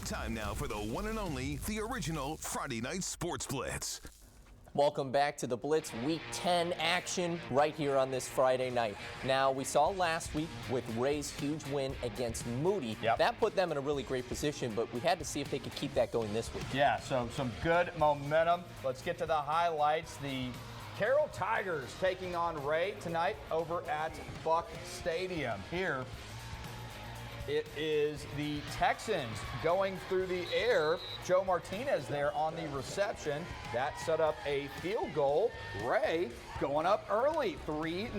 Time now for the one and only, the original Friday Night Sports Blitz. Welcome back to the Blitz Week 10 action right here on this Friday night. Now, we saw last week with Ray's huge win against Moody. Yep. That put them in a really great position, but we had to see if they could keep that going this week. Yeah, so some good momentum. Let's get to the highlights. The Carroll Tigers taking on Ray tonight over at Buck Stadium. Here, it is the Texans going through the air. Joe Martinez there on the reception. That set up a field goal. Ray going up early, 3-0,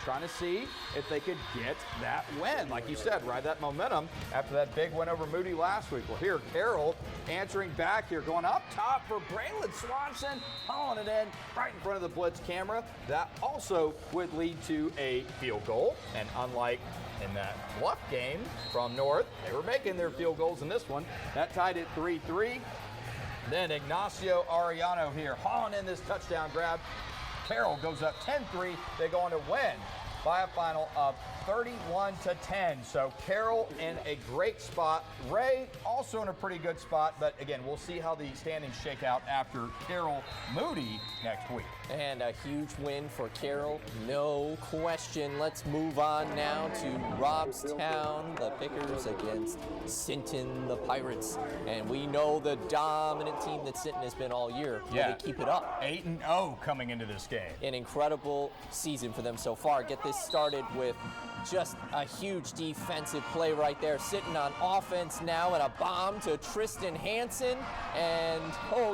trying to see if they could get that win. Like you said, ride that momentum after that big win over Moody last week. Well, here, Carroll answering back here, going up top for Braylon Swanson, hauling it in right in front of the Blitz camera. That also would lead to a field goal, and unlike in that Bluff game from North, they were making their field goals in this one. That tied it 3-3. Then Ignacio Arellano here, hauling in this touchdown grab. Carroll goes up 10-3. They go on to win by a final of 31-10. So Carroll in a great spot. Ray also in a pretty good spot, but again, we'll see how the standings shake out after Carroll Moody next week. And a huge win for Carroll, no question. Let's move on now to Robstown, the Pickers against Sinton, the Pirates. And we know the dominant team that Sinton has been all year. Will they keep it up? 8-0 coming into this game. An incredible season for them so far. Get this started with just a huge defensive play right there. Sitting on offense now, and a bomb to Tristan Hansen, and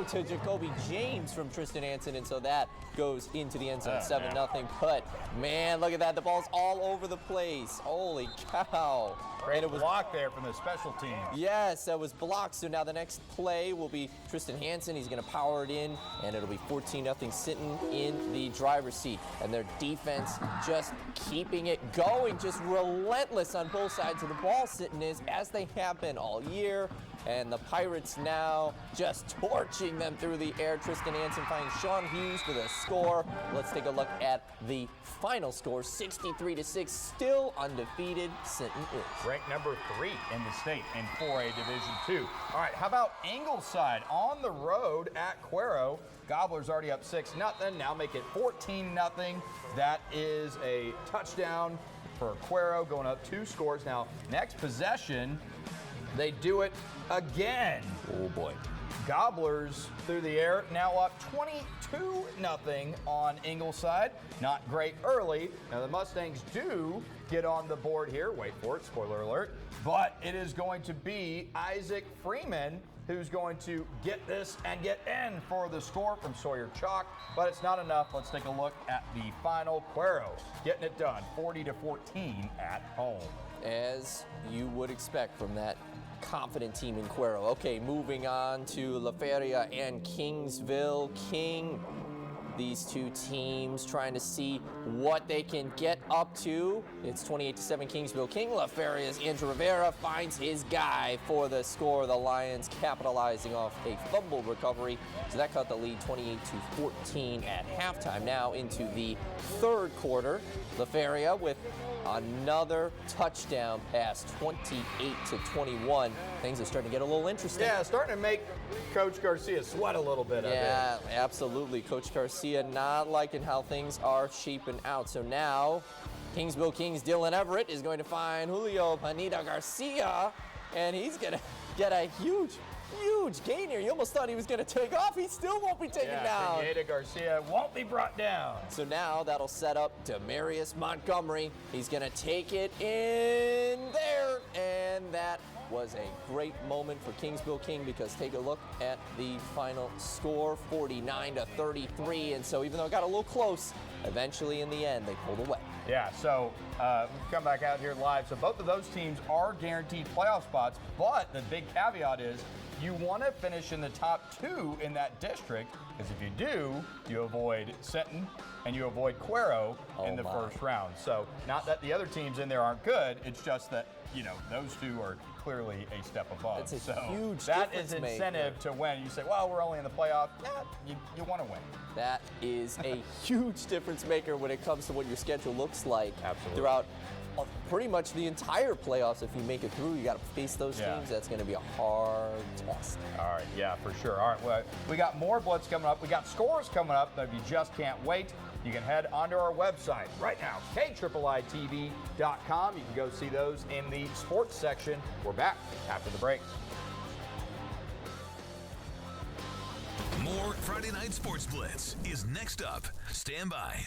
to Jacoby James from Tristan Hansen, and so that goes into the end zone, 7-0. But man, look at that, the ball's all over the place. Holy cow. Great, it was blocked there from the special team. Yes, that was blocked. So now the next play will be Tristan Hansen. He's going to power it in, and it'll be 14-0 Sinton in the driver's seat. And their defense just keeping it going, just relentless on both sides of the ball. Sinton is, as they have been all year. And the Pirates now just torching them through the air. Tristan Hansen finding Sean Hughes for the score. Let's take a look at the final score, 63-6, still undefeated. Sinton is ranked number 3 in the state in 4A Division II. All right, how about Ingleside on the road at Cuero? Gobblers already up 6-0, now make it 14-0. That is a touchdown for Cuero, going up 2 scores. Now, next possession, they do it again. Oh boy. Gobblers through the air, now up 22-0 on Ingleside. Not great early. Now the Mustangs do get on the board here. Wait for it, spoiler alert. But it is going to be Isaac Freeman who's going to get this and get in for the score from Sawyer Chalk. But it's not enough. Let's take a look at the final. Cuero getting it done, 40-14 at home. As you would expect from that confident team in Cuero. Okay, moving on to La Feria and Kingsville King. These two teams trying to see what they can get up to. It's 28-7 Kingsville King. La Feria's Andrew Rivera finds his guy for the score. The Lions capitalizing off a fumble recovery. So that cut the lead 28-14 at halftime. Now into the third quarter. La Feria with another touchdown pass, 28-21. Things are starting to get a little interesting. Yeah, starting to make Coach Garcia sweat a little bit. Yeah, absolutely. Coach Garcia not liking how things are shaping out. So now, Kingsville King's Dylan Everett is going to find Julio Panita Garcia, and he's going to get a huge gain here. You almost thought he was going to take off. He still won't be taken down. Panita Garcia won't be brought down. So now that'll set up Demarius Montgomery. He's going to take it in there, and that was a great moment for Kingsville King, because take a look at the final score, 49-33. And so even though it got a little close, eventually in the end they pulled away. Yeah, so we come back out here live. So both of those teams are guaranteed playoff spots, but the big caveat is you want to finish in the top 2 in that district, because if you do, you avoid Sinton and you avoid Cuero in the first round. So not that the other teams in there aren't good, it's just that, you know, those two are clearly a step above. It's a so huge that difference is incentive maker. to win. You say, well, we're only in the playoff. Yeah, you want to win. That is a huge difference maker when it comes to what your schedule looks like Absolutely. throughout pretty much the entire playoffs. If you make it through, you got to face those teams. That's going to be a hard test. All right, yeah, for sure. All right, well, we got more Blitz coming up. We got scores coming up that you just can't wait. You can head onto our website right now, KIIITV.com. You can go see those in the sports section. We're back after the break. More Friday Night Sports Blitz is next up. Stand by.